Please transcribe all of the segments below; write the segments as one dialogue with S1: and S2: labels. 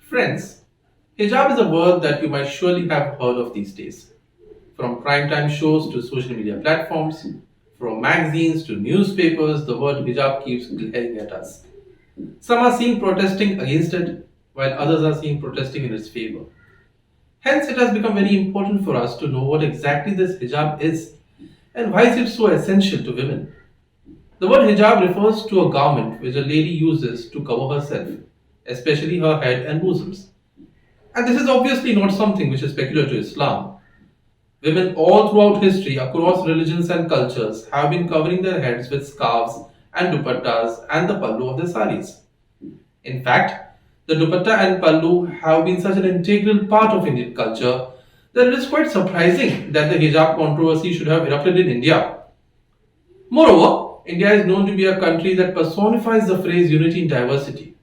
S1: Friends, hijab is a word that you might surely have heard of these days. From primetime shows to social media platforms, from magazines to newspapers, the word hijab keeps glaring at us. Some are seen protesting against it, while others are seen protesting in its favor. Hence, it has become very important for us to know what exactly this hijab is and why is it so essential to women. The word hijab refers to a garment which a lady uses to cover herself, especially her head and bosoms. And this is obviously not something which is peculiar to Islam. Women all throughout history, across religions and cultures, have been covering their heads with scarves and dupattas and the pallu of their saris. In fact, the dupatta and pallu have been such an integral part of Indian culture that it is quite surprising that the hijab controversy should have erupted in India. Moreover, India is known to be a country that personifies the phrase unity in diversity.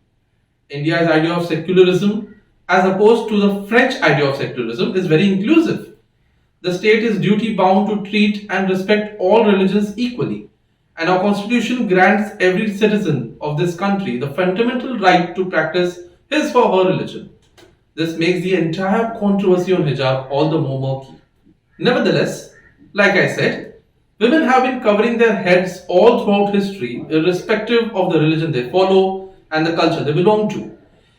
S1: India's idea of secularism, as opposed to the French idea of secularism, is very inclusive. The state is duty bound to treat and respect all religions equally, and our constitution grants every citizen of this country the fundamental right to practice his or her religion. This makes the entire controversy on hijab all the more murky. Nevertheless, like I said, women have been covering their heads all throughout history, irrespective of the religion they follow and the culture they belong to.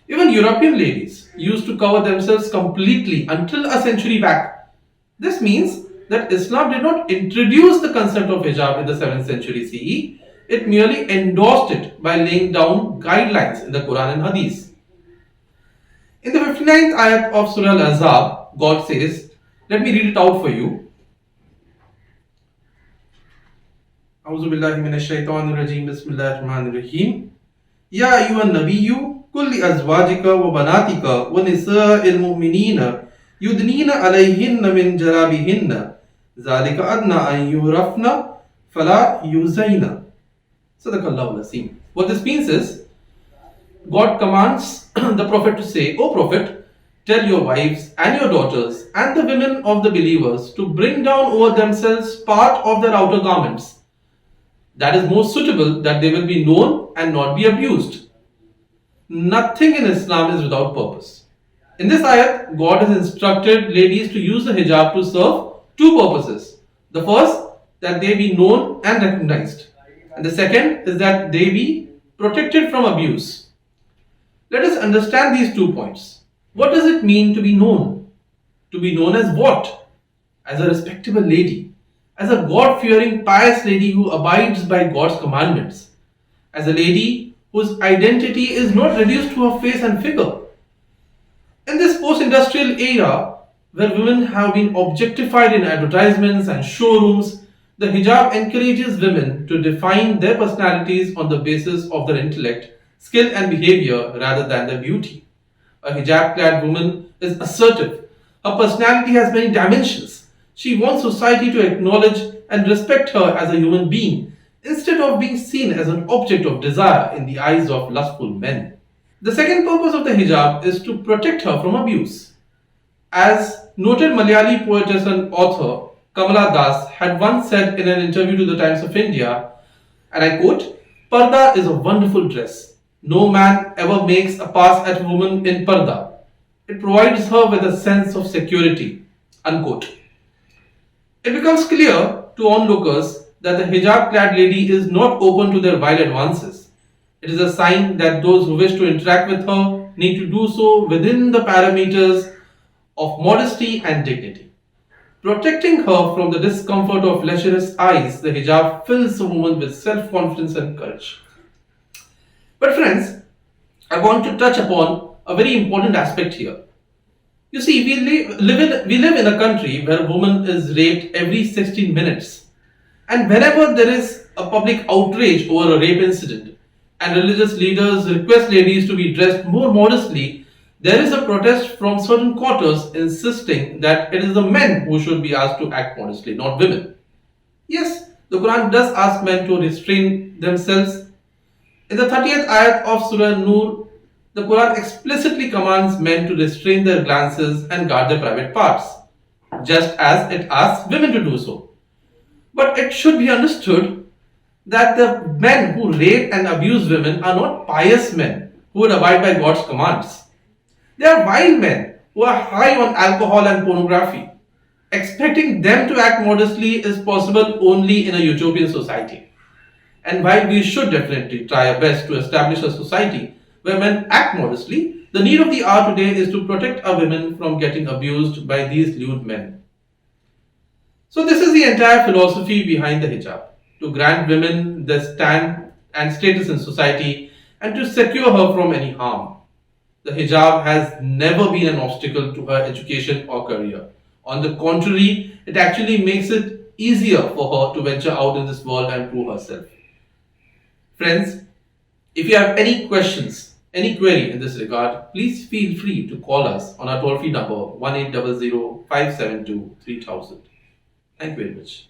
S1: Even European ladies used to cover themselves completely until a century back. This means that Islam did not introduce the concept of hijab in the 7th century CE, it merely endorsed it by laying down guidelines in the Quran and Hadith. In the 59th ayat of Surah Al-Ahzab, God says, let me read it out for you. أعوذ بالله من الشيطان الرجيم بسم الله الرحمن الرحيم يا أيها النبي قل لأزواجك وبناتك ونساء المؤمنين يدنين عليهن من جلابيبهن ذلك أدنى أن يعرفن فلا يؤذين. صدق الله العظيم. What this means is, God commands the Prophet to say, O Prophet, tell your wives and your daughters and the women of the believers to bring down over themselves part of their outer garments. That is most suitable that they will be known and not be abused. Nothing in Islam is without purpose. In this ayat, God has instructed ladies to use the hijab to serve two purposes. The first, that they be known and recognized. And the second is that they be protected from abuse. Let us understand these 2 points. What does it mean to be known? To be known as what? As a respectable lady. As a God-fearing, pious lady who abides by God's commandments. As a lady whose identity is not reduced to her face and figure. In this post-industrial era, where women have been objectified in advertisements and showrooms, the hijab encourages women to define their personalities on the basis of their intellect, skill and behavior rather than their beauty. A hijab-clad woman is assertive. Her personality has many dimensions. She wants society to acknowledge and respect her as a human being instead of being seen as an object of desire in the eyes of lustful men. The second purpose of the hijab is to protect her from abuse. As noted Malayali poetess and author Kamala Das had once said in an interview to the Times of India, and I quote, Parda is a wonderful dress. No man ever makes a pass at a woman in parda. It provides her with a sense of security. Unquote. It becomes clear to onlookers that the hijab-clad lady is not open to their vile advances. It is a sign that those who wish to interact with her need to do so within the parameters of modesty and dignity. Protecting her from the discomfort of lecherous eyes, the hijab fills a woman with self-confidence and courage. But friends, I want to touch upon a very important aspect here. You see, we live in a country where a woman is raped every 16 minutes. And whenever there is a public outrage over a rape incident and religious leaders request ladies to be dressed more modestly, there is a protest from certain quarters insisting that it is the men who should be asked to act modestly, not women. Yes, the Quran does ask men to restrain themselves. In the 30th ayat of Surah Nur, the Quran explicitly commands men to restrain their glances and guard their private parts, just as it asks women to do so. But it should be understood that the men who rape and abuse women are not pious men who would abide by God's commands. They are wild men who are high on alcohol and pornography. Expecting them to act modestly is possible only in a utopian society. And while we should definitely try our best to establish a society where men act modestly, the need of the hour today is to protect our women from getting abused by these lewd men. So, this is the entire philosophy behind the hijab, to grant women their stand and status in society and to secure her from any harm. The hijab has never been an obstacle to her education or career. On the contrary, it actually makes it easier for her to venture out in this world and prove herself. Friends, if you have any questions, any query in this regard, please feel free to call us on our toll free number 1800 572 3000. Thank you very much.